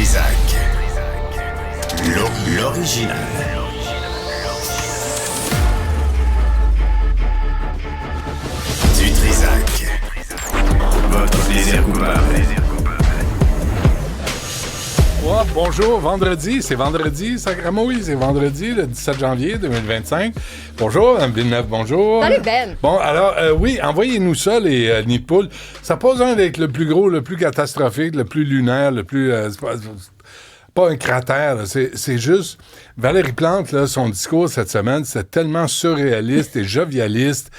Trizac. L'original. Du Trizac. Votre plaisir coupable. Oh, bonjour, vendredi, c'est Sacramouille, c'est vendredi, le 17 janvier 2025. Bonjour, Mme Villeneuve, bonjour. Salut, Ben. Bon, alors, oui, envoyez-nous ça, les nids de poules. Ça pose un d'être le plus gros, le plus catastrophique, le plus lunaire, le plus... c'est pas un cratère, là, c'est juste... Valérie Plante, là, son discours cette semaine, c'est tellement surréaliste et jovialiste.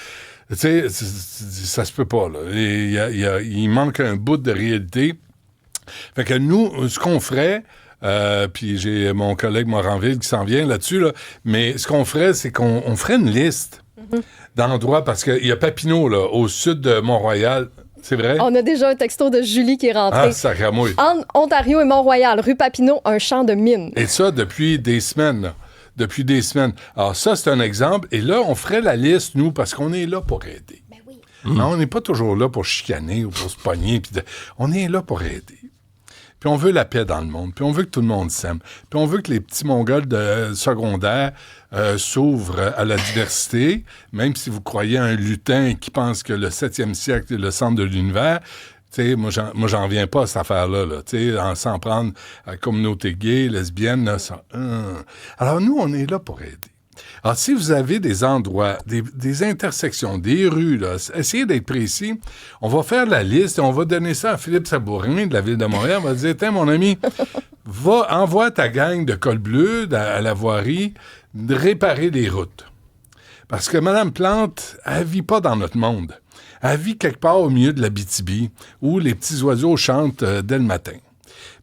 Tu sais, ça se peut pas, là. Il manque un bout de réalité. Fait que nous, ce qu'on ferait, puis j'ai mon collègue Moranville qui s'en vient là-dessus, là, mais ce qu'on ferait, c'est qu'on ferait une liste d'endroits, parce qu'il y a Papineau, là, au sud de Mont-Royal. C'est vrai? On a déjà un texto de Julie qui est rentré. Ah, sacramouille. En Ontario et Mont-Royal, rue Papineau, un champ de mine. Et ça, depuis des semaines, là. Depuis des semaines. Alors ça, c'est un exemple. Et là, on ferait la liste, nous, parce qu'on est là pour aider. Ben oui. Non, on n'est pas toujours là pour chicaner ou pour se pogner. On est là pour aider. Puis on veut la paix dans le monde, puis on veut que tout le monde s'aime, puis on veut que les petits Mongols de secondaire s'ouvrent à la diversité, même si vous croyez à un lutin qui pense que le 7e siècle est le centre de l'univers. Tu sais, moi, j'en reviens pas à cette affaire-là, là, tu sais, s'en prendre à la communauté gay, lesbienne, là, ça... Alors, nous, on est là pour aider. Alors, si vous avez des endroits, des intersections, des rues, là, essayez d'être précis. On va faire la liste et on va donner ça à Philippe Sabourin de la Ville de Montréal. On va dire, tiens, mon ami, envoie ta gang de col bleu à la voirie de réparer les routes. Parce que Mme Plante, elle vit pas dans notre monde. Elle vit quelque part au milieu de l'Abitibi, où les petits oiseaux chantent dès le matin.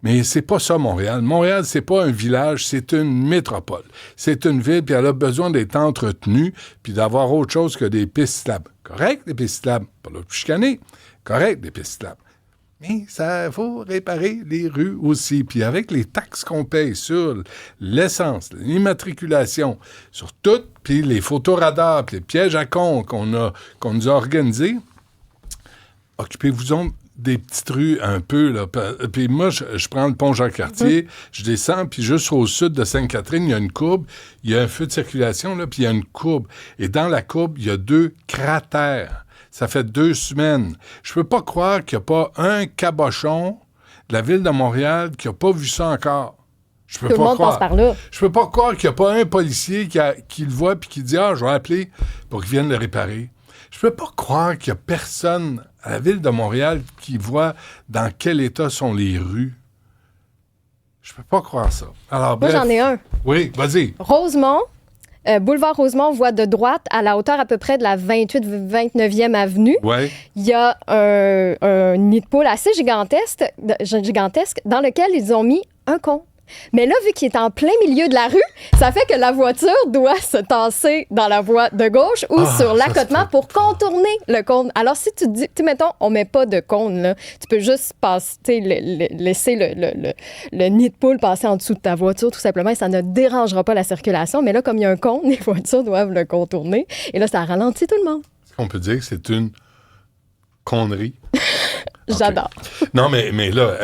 Mais c'est pas ça, Montréal. Montréal, c'est pas un village, c'est une métropole. C'est une ville, puis elle a besoin d'être entretenue, puis d'avoir autre chose que des pistes cyclables. Correct, des pistes cyclables. Pas là pour chicaner. Correct, des pistes cyclables. Mais ça faut réparer les rues aussi. Puis avec les taxes qu'on paye sur l'essence, l'immatriculation, sur tout, puis les photoradars, puis les pièges à cons qu'on nous a organisés, occupez-vous-en des petites rues un peu, là. Puis moi, je prends le pont Jacques-Cartier, je descends, puis juste au sud de Sainte-Catherine, il y a une courbe, il y a un feu de circulation, là, puis il y a une courbe. Et dans la courbe, il y a 2 cratères. Ça fait 2 semaines. Je peux pas croire qu'il n'y a pas un cabochon de la Ville de Montréal qui n'a pas vu ça encore. Je peux Tout pas le monde croire. passe par là. Je peux pas croire qu'il n'y a pas un policier qui le voit puis qui dit « Ah, je vais appeler pour qu'il vienne le réparer ». Je peux pas croire qu'il y a personne à la Ville de Montréal qui voit dans quel état sont les rues. Je peux pas croire ça. Alors, Moi, bref. j'en ai un. Oui, vas-y. Rosemont, boulevard Rosemont, voie de droite, à la hauteur à peu près de la 28-29e avenue. Oui. Il y a un nid de poule assez gigantesque dans lequel ils ont mis un con. Mais là, vu qu'il est en plein milieu de la rue, ça fait que la voiture doit se tasser dans la voie de gauche ou sur l'accotement pour contourner le cône. Alors, si tu dis, mettons, on met pas de cône, là, tu peux juste passer, laisser le nid de poule passer en dessous de ta voiture, tout simplement, et ça ne dérangera pas la circulation. Mais là, comme il y a un cône, les voitures doivent le contourner. Et là, ça ralentit tout le monde. On peut dire que c'est une connerie. J'adore. Okay. Non, mais là,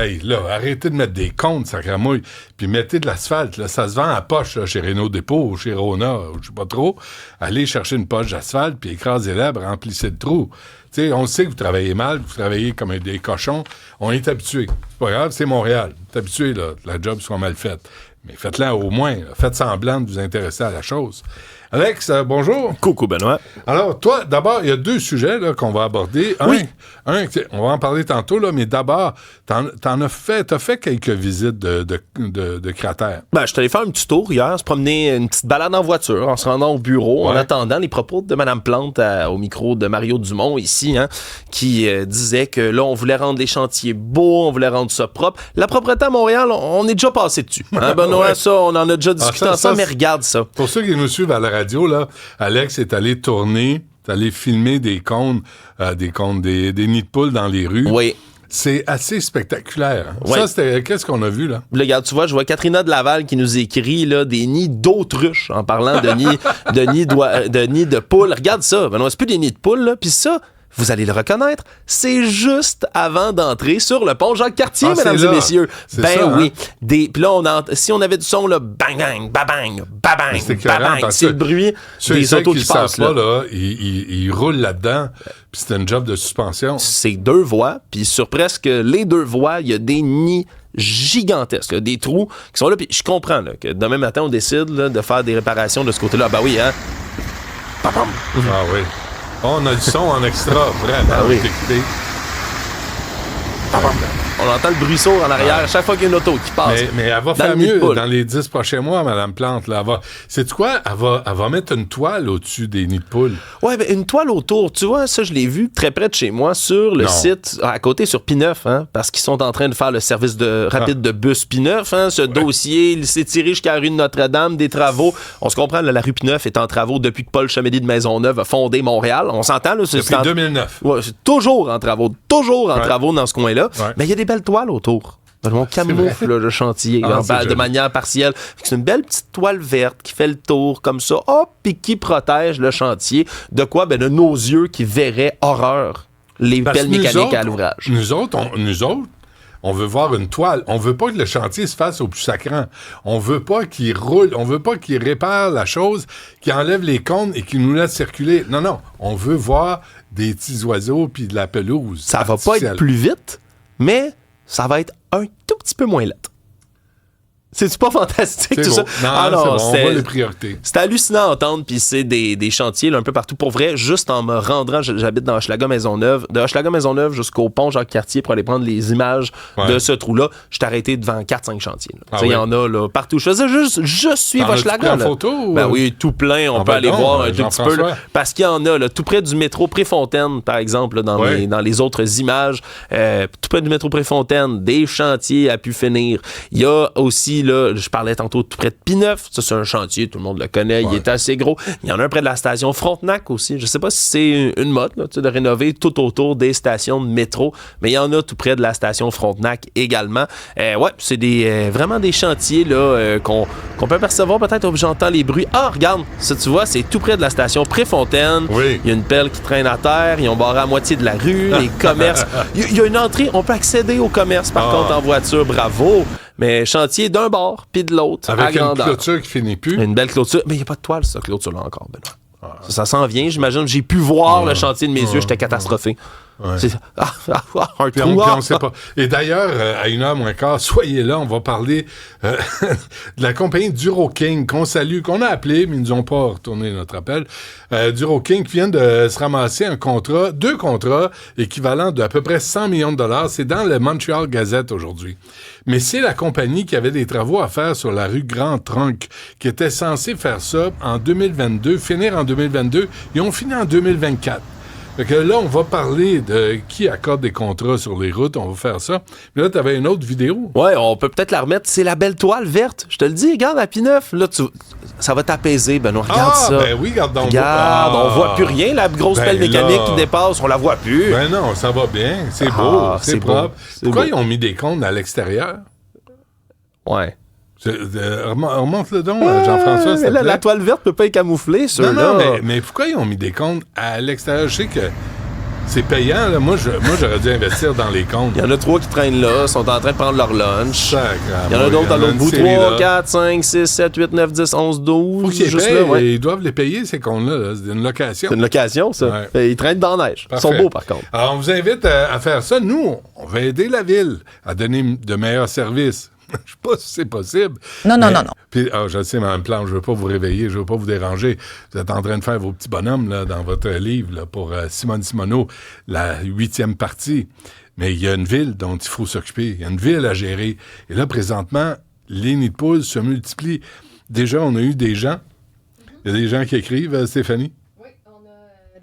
arrêtez de mettre des comptes, sacramouille, puis mettez de l'asphalte. Là, ça se vend à poche là, chez Renault Dépôt ou chez Rona, ou je sais pas trop. Allez chercher une poche d'asphalte, puis écrasez-la, remplissez le trou. Tu sais, on sait que vous travaillez mal, vous travaillez comme des cochons. On est habitué. C'est pas grave, c'est Montréal. Vous êtes habitué, là, que la job soit mal faite. Mais faites-la au moins. Là. Faites semblant de vous intéresser à la chose. Alex, bonjour. Coucou, Benoît. Alors, toi, d'abord, il y a 2 sujets là, qu'on va aborder. On va en parler tantôt, là, mais d'abord, t'as fait quelques visites de cratères. Ben, je suis allé faire un petit tour hier, se promener une petite balade en voiture en se rendant au bureau, en attendant les propos de Mme Plante au micro de Mario Dumont ici, qui disait que là, on voulait rendre les chantiers beaux, on voulait rendre ça propre. La propreté à Montréal, on est déjà passé dessus. Benoît, ouais. Ça, on en a déjà discuté ensemble, mais regarde ça. Pour ceux qui nous suivent à la radio, là, Alex est allé tourner, est allé filmer des cônes, des nids de poules dans les rues. Oui. C'est assez spectaculaire. Hein? Ouais. Ça, c'était... Qu'est-ce qu'on a vu, là? Là, regarde, tu vois, je vois Katrina de Laval qui nous écrit là, des nids d'autruche en parlant de nids de poules. Regarde ça. Ben non, c'est plus des nids de poules, là. Puis ça, vous allez le reconnaître, c'est juste avant d'entrer sur le pont Jacques-Cartier, mesdames et messieurs. C'est ça, oui. Puis là, si on avait du son, là, bang, bang, babang, babang, babang, c'est le bruit des autos qui passent. Là, ils roulent là-dedans, puis c'est un job de suspension. C'est 2 voies, puis sur presque les 2 voies, il y a des nids gigantesques, là, des trous qui sont là, puis je comprends là, que demain matin, on décide là, de faire des réparations de ce côté-là. Ben oui, hein? Pam-pam. Ah oui. On a du son en extra, vraiment. Ah oui. Écoutez. On entend le bruit sourd en arrière chaque fois qu'il y a une auto qui passe. Mais elle va faire mieux dans les 10 prochains mois, Mme Plante. Là. Sais-tu quoi? Elle va mettre une toile au-dessus des nids de poules. Oui, mais une toile autour. Tu vois, ça, je l'ai vu très près de chez moi sur le site, à côté sur P9, hein, parce qu'ils sont en train de faire le service rapide de bus P9. Hein, ce dossier, il s'est tiré jusqu'à la rue de Notre-Dame, des travaux. On se comprend, là, la rue P9 est en travaux depuis que Paul Chamédie de Maisonneuve a fondé Montréal. On s'entend, là. Depuis 2009. Ouais, c'est toujours en travaux travaux dans ce coin-là. Ouais. Mais il y a des belles toiles autour. On camoufle le chantier de manière partielle. C'est une belle petite toile verte qui fait le tour comme ça, puis qui protège le chantier. De quoi? Ben, de nos yeux qui verraient horreur les belles mécaniques à l'ouvrage. Nous autres, on veut voir une toile. On veut pas que le chantier se fasse au plus sacrant. On veut pas qu'il roule. On veut pas qu'il répare la chose, qu'il enlève les cônes et qu'il nous laisse circuler. Non. On veut voir des petits oiseaux puis de la pelouse. Ça va pas être plus vite, mais ça va être un tout petit peu moins laid. C'est pas fantastique, c'est tout bon. ça? Non, c'est bon, on voit les priorités. C'est hallucinant à entendre, puis c'est des chantiers là, un peu partout. Pour vrai, juste en me rendant, j'habite dans Hochelaga-Maisonneuve, de Hochelaga-Maisonneuve jusqu'au pont Jacques-Cartier pour aller prendre les images de ce trou-là, je suis arrêté devant 4-5 chantiers. Il y en a là, partout. Je faisais juste suivre Hochelaga. Photo? Ben oui, tout plein. On peut aller voir un tout petit peu. Là, parce qu'il y en a là, tout près du métro Préfontaine, par exemple, là, dans les autres images. Tout près du métro Préfontaine, des chantiers à pu finir. Il y a aussi, là, je parlais tantôt tout près de P9. Ça, c'est un chantier, tout le monde le connaît. Il est assez gros. Il y en a un près de la station Frontenac aussi. Je sais pas si c'est une mode là, de rénover tout autour des stations de métro, mais il y en a tout près de la station Frontenac également. C'est vraiment des chantiers là, qu'on peut percevoir peut-être. J'entends les bruits. Ah, regarde, ça tu vois, c'est tout près de la station Préfontaine. Oui. Il y a une pelle qui traîne à terre. Ils ont barré à moitié de la rue. Les commerces. Il y a une entrée. On peut accéder au commerce, par contre, en voiture. Bravo. Mais chantier d'un bord puis de l'autre. Avec une clôture qui finit plus. Une belle clôture. Mais il n'y a pas de toile, ça, clôture-là encore, Benoît. Ça s'en vient, j'imagine. J'ai pu voir le chantier de mes yeux. J'étais catastrophé. Ouais. C'est un puis trou. on sait pas. Et d'ailleurs, à 1h moins quart, soyez là, on va parler de la compagnie Duro King, qu'on salue, qu'on a appelé, mais ils nous ont pas retourné notre appel. Duro King qui vient de se ramasser deux contrats équivalents d'à peu près 100 millions de dollars. C'est dans le Montreal Gazette aujourd'hui. Mais c'est la compagnie qui avait des travaux à faire sur la rue Grand Trunk, qui était censée faire ça en 2022, finir en 2022. Ils ont fini en 2024. Fait que là, on va parler de qui accorde des contrats sur les routes. On va faire ça. Mais là, tu avais une autre vidéo. Ouais, on peut peut-être la remettre. C'est la belle toile verte. Je te le dis, regarde, à P9. Là, ça va t'apaiser, Benoît. Regarde ça. Ben oui, regarde donc. Regarde, on voit plus rien. La grosse pelle mécanique qui dépasse, on la voit plus. Ben non, ça va bien. C'est beau. C'est propre. Pourquoi ils ont mis des cônes à l'extérieur? Ouais. Remonte le don, Jean-François. Mais là, la toile verte peut pas être camouflée, ceux-là. Non, mais pourquoi ils ont mis des cônes à l'extérieur? Je sais que c'est payant. Là. Moi, j'aurais dû investir dans les cônes. Il y en a 3 qui traînent là, sont en train de prendre leur lunch. Il y en a d'autres à l'autre bout. 3, 4, 5, 6, 7, 8, 9, 10, 11, 12. Faut qu'ils payent, ils doivent les payer, ces cônes-là. Là. C'est une location. C'est une location, ça. Ouais. Ils traînent dans la neige. Parfait. Ils sont beaux, par contre. Alors, on vous invite à faire ça. Nous, on va aider la ville à donner de meilleurs services. Je sais pas si c'est possible. Non. Puis, je sais, Mme Plante, je veux pas vous réveiller, je veux pas vous déranger. Vous êtes en train de faire vos petits bonhommes là, dans votre livre là, pour Simone Simoneau, la 8e partie. Mais il y a une ville dont il faut s'occuper. Il y a une ville à gérer. Et là, présentement, les nids de poules se multiplient. Déjà, on a eu des gens. Il y a des gens qui écrivent, Stéphanie?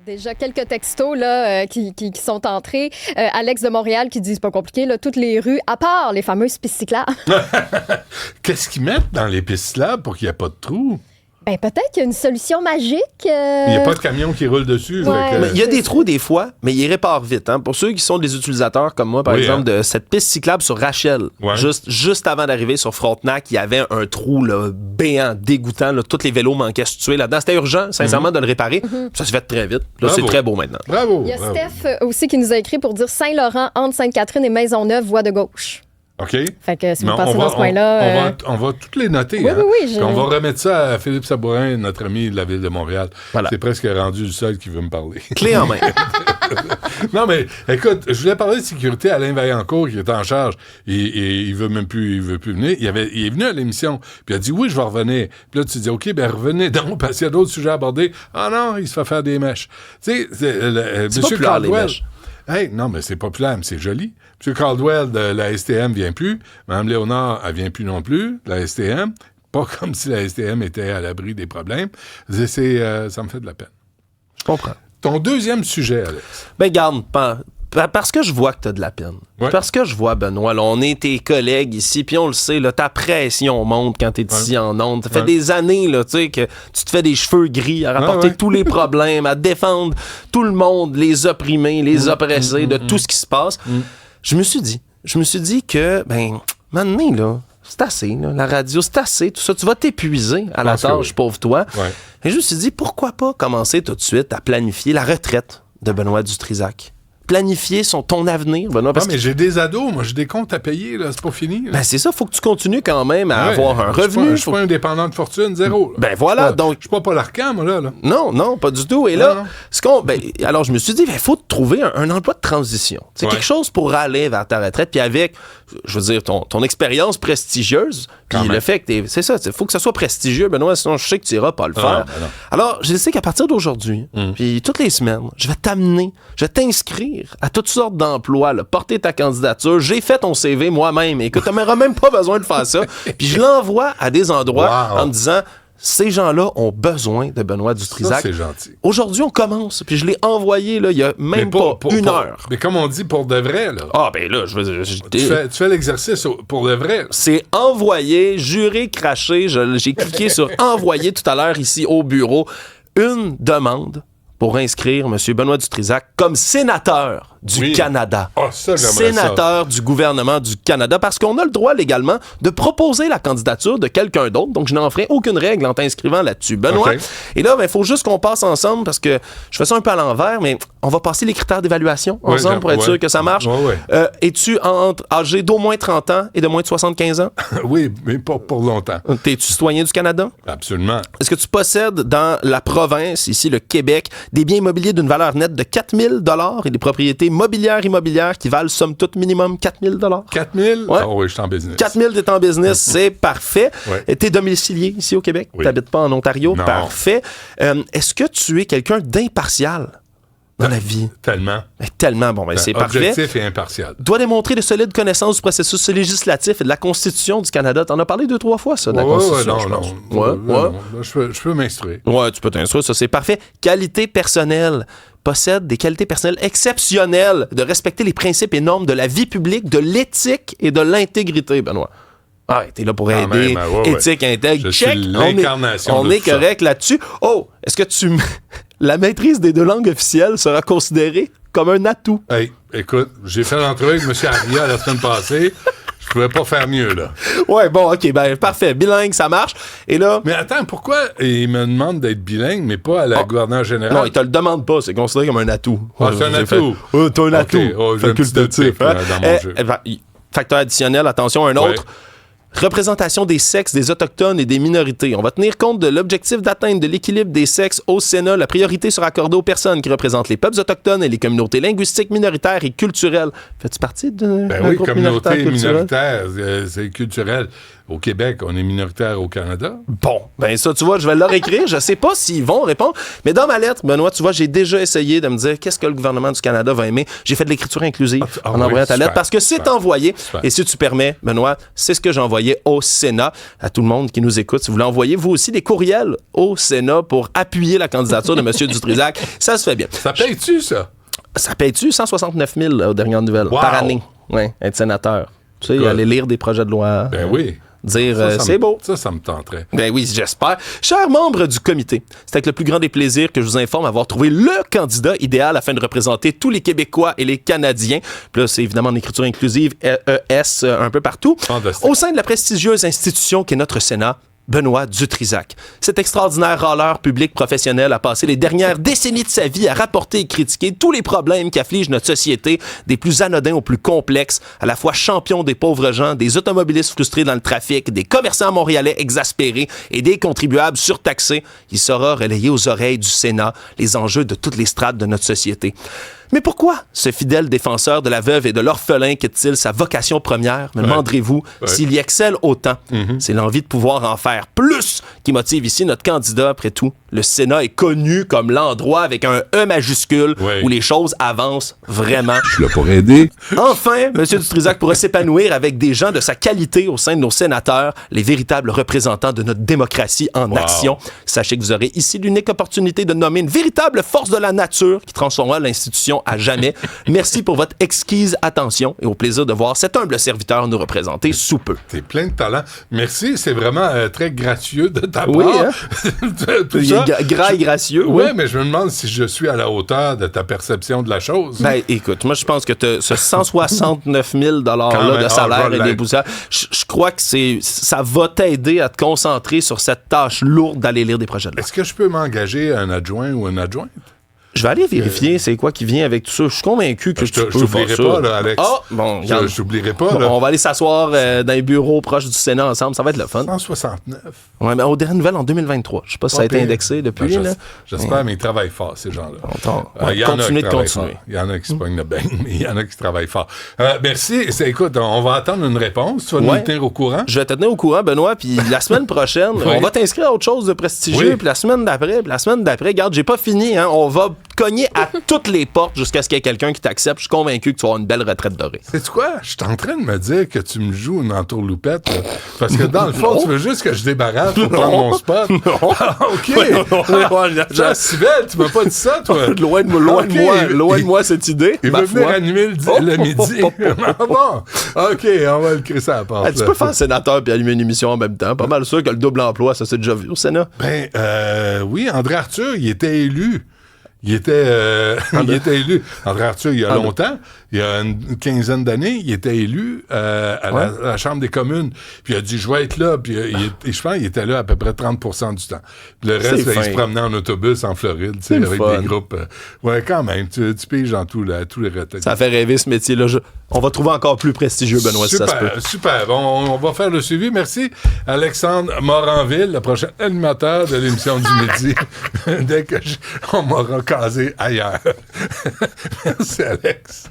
Déjà quelques textos là, qui sont entrés. Alex de Montréal qui dit, c'est pas compliqué, là, toutes les rues, à part les fameuses pistes cyclables. Qu'est-ce qu'ils mettent dans les pistes cyclables pour qu'il n'y ait pas de trous? Ben, peut-être qu'il y a une solution magique. Il n'y a pas de camion qui roule dessus. Ouais. fait que- Mais il y a des trous des fois, mais ils réparent vite. Hein. Pour ceux qui sont des utilisateurs comme moi, par Oui, exemple, de cette piste cyclable sur Rachel, Ouais. juste avant d'arriver sur Frontenac, il y avait un trou là, béant, dégoûtant. Là. Tous les vélos manquaient se tuer là-dedans. C'était urgent, sincèrement, de le réparer. Ça se fait très vite. Là, Bravo. c'est très beau maintenant. Bravo. Il y a bravo. Steph aussi qui nous a écrit pour dire Saint-Laurent, entre Sainte-Catherine et Maisonneuve, voie de gauche. OK. Fait que si vous Mais passez dans ce coin-là... on va toutes les noter. Oui, hein. oui, oui, Puis on va remettre ça à Philippe Sabourin, notre ami de la Ville de Montréal. Voilà. C'est presque rendu le seul qui veut me parler. Clé en main. Non, mais écoute, je voulais parler de sécurité à Alain Vaillancourt, qui est en charge. Et il veut plus venir. Il est venu à l'émission, puis il a dit oui, je vais revenir. Puis là, tu dis OK, ben revenez donc, parce qu'il y a d'autres sujets à aborder. Ah non, il se fait faire des mèches. Tu sais, C'est M. populaire, les Caldwell. mèches. Hey, non, mais c'est populaire, mais c'est joli. M. Caldwell de la STM vient plus. Mme Léonard, elle vient plus non plus, de la STM. Pas comme si la STM était à l'abri des problèmes. Ça me fait de la peine. Je comprends. Ton deuxième sujet, Alex. Ben, garde, parce que je vois que t'as de la peine. Ouais. Parce que je vois, Benoît, là, on est tes collègues ici, puis on le sait, là, ta pression monte quand t'es ici en ondes. Ça fait des années, là, tu sais, que tu te fais des cheveux gris à rapporter tous les problèmes, à défendre tout le monde, les opprimés, les oppressés, de tout ce qui se passe. Je me suis dit que, ben, maintenant, là, c'est assez, là, la radio, c'est assez, tout ça. Tu vas t'épuiser à la Pense que tâche, oui. pauvre toi. Ouais. Et je me suis dit, pourquoi pas commencer tout de suite à planifier la retraite de Benoît Dutrisac? Planifier ton avenir, Benoît, parce Non, mais j'ai des ados, moi, j'ai des comptes à payer, là, c'est pas fini. Là. ben c'est ça, faut que tu continues quand même à Ouais. avoir un Je suis pas- revenu. Je suis pas un dépendant de fortune, zéro. là. Ben voilà, Ouais, donc... Je suis pas Paul Arcand, moi, là. Non, pas du tout. Et là, Non. alors je me suis dit, il faut trouver un emploi de transition. C'est Ouais. quelque chose pour aller vers ta retraite, puis avec, je veux dire, ton expérience prestigieuse, puis Quand même. le fait que c'est ça, il faut que ça soit prestigieux, Benoît, sinon je sais que tu iras pas le faire. ben non. Alors, je sais qu'à partir d'aujourd'hui, puis toutes les semaines, je vais t'inscrire à toutes sortes d'emplois, là, porter ta candidature. J'ai fait ton CV moi-même. Écoute, tu n'auras même pas besoin de faire ça. Puis je l'envoie à des endroits Wow. en me disant, ces gens-là ont besoin de Benoît Ça, Dutrisac. c'est gentil. Aujourd'hui, on commence, puis je l'ai envoyé, là, il y a même pas une heure. Mais comme on dit, pour de vrai, là. Ah, ben là, je veux dire, Tu fais l'exercice pour de vrai. là. c'est envoyé, juré, craché. J'ai cliqué sur envoyer tout à l'heure ici au bureau une demande pour inscrire M. Benoît Dutrisac comme sénateur du Oui. Canada. Ah, ça, j'aimerais Sénateur du gouvernement du Canada, parce qu'on a le droit légalement de proposer la candidature de quelqu'un d'autre. Donc, je n'en ferai aucune règle en t'inscrivant là-dessus. Benoît, OK. et là, il faut juste qu'on passe ensemble, parce que je fais ça un peu à l'envers, mais on va passer les critères d'évaluation ensemble pour être sûr que ça marche. Ouais. Es-tu âgé d'au moins 30 ans et de moins de 75 ans? Oui, mais pas pour longtemps. T'es-tu citoyen du Canada? Absolument. Est-ce que tu possèdes dans la province, ici le Québec, des biens immobiliers d'une valeur nette de 4 000 et des propriétés immobilières qui valent somme toute minimum 4 000 4 000? Ouais. Ah oui, je suis en business. 4 000, t'es en business, c'est parfait. Ouais. T'es domicilié ici au Québec? Oui. T'habites pas en Ontario? Non. Parfait. Est-ce que tu es quelqu'un d'impartial dans la vie? Tellement. Mais tellement, bon, ben, c'est parfait. Objectif et impartial. Doit démontrer de solides connaissances du processus législatif et de la Constitution du Canada. T'en as parlé 2-3 fois, ça, de la Constitution, je pense. Non, je peux m'instruire. Ouais, tu peux t'instruire, ça c'est parfait. Qualité personnelle. Possède des qualités personnelles exceptionnelles de respecter les principes et normes de la vie publique, de l'éthique et de l'intégrité, Benoît. Ah, t'es là pour Quand aider. même, ouais. Éthique, intègre. Je suis Check. l'incarnation On de est tout ça. correct là-dessus. Oh, est-ce que la maîtrise des 2 langues officielles sera considérée comme un atout? Hey, écoute, j'ai fait l'entrevue avec M. Aria la semaine passée. Je pouvais pas faire mieux, là. Ouais, bon, OK, ben parfait. Bilingue, ça marche. Et là... Mais attends, pourquoi il me demande d'être bilingue, mais pas à la gouverneure générale? Non, il te le demande pas, c'est considéré comme un atout. Ah, c'est un J'ai atout. fait, t'as un atout. Oh, j'ai un petit Facultatif, déclic, hein? dans mon jeu. Facteur additionnel, attention, un autre. Représentation des sexes, des autochtones et des minorités. On va tenir compte de l'objectif d'atteinte de l'équilibre des sexes au Sénat. La priorité sera accordée aux personnes qui représentent les peuples autochtones et les communautés linguistiques, minoritaires et culturelles. Fais-tu partie d'un Ben oui, groupe communauté culturel? minoritaire, c'est culturel. Au Québec, on est minoritaire au Canada. Bon, ben ça, tu vois, je vais leur écrire. Je sais pas s'ils vont répondre. Mais dans ma lettre, Benoît, tu vois, j'ai déjà essayé de me dire qu'est-ce que le gouvernement du Canada va aimer. J'ai fait de l'écriture inclusive en oui, envoyant ta super, lettre parce que c'est super, envoyé. super. Et si tu permets, Benoît, c'est ce que j'ai envoyé au Sénat. À tout le monde qui nous écoute, si vous voulez envoyer, vous aussi, des courriels au Sénat pour appuyer la candidature de M. Dutrisac, ça se fait bien. Ça paye-tu, ça? Ça paye-tu 169 000 aux dernières nouvelles Wow. par année? Oui, être sénateur. Tu sais, Cool. aller lire des projets de loi. Ben oui. dire Ça c'est beau. Ça me tenterait. Ben oui, j'espère. Chers membres du comité, c'est avec le plus grand des plaisirs que je vous informe avoir trouvé le candidat idéal afin de représenter tous les Québécois et les Canadiens. Puis là, c'est évidemment en écriture inclusive, ES, un peu partout. Fantastique. Au sein de la prestigieuse institution qu'est notre Sénat, Benoît Dutrisac. Cet extraordinaire râleur public professionnel a passé les dernières décennies de sa vie à rapporter et critiquer tous les problèmes qui affligent notre société, des plus anodins aux plus complexes, à la fois champion des pauvres gens, des automobilistes frustrés dans le trafic, des commerçants montréalais exaspérés et des contribuables surtaxés. Il saura relayer aux oreilles du Sénat les enjeux de toutes les strates de notre société. Mais pourquoi ce fidèle défenseur de la veuve et de l'orphelin quitte-t-il sa vocation première, me demanderez-vous, s'il y excelle autant? C'est l'envie de pouvoir en faire plus qui motive ici notre candidat, après tout. Le Sénat est connu comme l'endroit avec un E majuscule où les choses avancent vraiment. Je suis là pour aider. Enfin, M. Dutrisac pourra s'épanouir avec des gens de sa qualité au sein de nos sénateurs, les véritables représentants de notre démocratie en action. Sachez que vous aurez ici l'unique opportunité de nommer une véritable force de la nature qui transformera l'institution à jamais. Merci pour votre exquise attention et au plaisir de voir cet humble serviteur nous représenter sous peu. T'es plein de talent. Merci, c'est vraiment très gracieux de ta part. Oui, hein? Tout ça. Gras et gracieux. Oui, mais je me demande si je suis à la hauteur de ta perception de la chose. Ben, écoute, moi, je pense que ce 169 000 $-là de salaire et des poussières, je crois que ça va t'aider à te concentrer sur cette tâche lourde d'aller lire des projets de loi. Est-ce que je peux m'engager un adjoint ou une adjointe? Je vais aller vérifier c'est quoi qui vient avec tout ça. Je suis convaincu que tu peux je t'oublierai faire ça. pas, là, Alex. Ah, bon, je t'oublierai pas, là. On va aller s'asseoir dans les bureaux proches du Sénat ensemble. Ça va être le fun. 169. Ouais, mais aux dernières nouvelles en 2023. Je sais pas si ça a été indexé depuis. Ben, là. J'espère, mais ils travaillent fort, ces gens-là. Il y en a qui travaillent fort. Il y en a qui se pognent le bain, mais il y en a qui travaillent fort. Merci. Écoute, on va attendre une réponse. Tu vas nous tenir au courant? Je vais te tenir au courant, Benoît. Puis la semaine prochaine, on va t'inscrire à autre chose de prestigieux. Puis la semaine d'après, regarde, j'ai pas fini. Hein, on va cogner à toutes les portes jusqu'à ce qu'il y ait quelqu'un qui t'accepte. Je suis convaincu que tu vas avoir une belle retraite dorée. Sais-tu quoi? Je suis en train de me dire que tu me joues une entourloupette. Là, parce que dans le fond, tu veux juste que je débarrasse pour prendre mon spot. Non. Ah, OK. Jean Sibel, tu m'as pas dit ça, toi? Loin de moi cette idée. Il veut venir animer le midi. Bon, OK, on va le crisser à la porte. Tu peux faire sénateur puis animer une émission en même temps. Pas mal sûr que le double emploi, ça s'est déjà vu au Sénat. Ben, oui, André Arthur, il était élu. Il était élu. André Arthur, il y a longtemps, il y a une quinzaine d'années, il était élu à la Chambre des communes. Puis il a dit, je vais être là. Puis je pense qu'il était là à peu près 30% du temps. Puis le reste, il se promenait en autobus en Floride, avec des groupes. Ouais, quand même, tu piges dans tous les retraités. Ça fait rêver ce métier-là. On va trouver encore plus prestigieux, Benoît, si ça se peut. Super. Bon, on va faire le suivi. Merci, Alexandre Moranville, le prochain animateur de l'émission du midi. Dès que on m'aura casé ailleurs. Merci, Alex.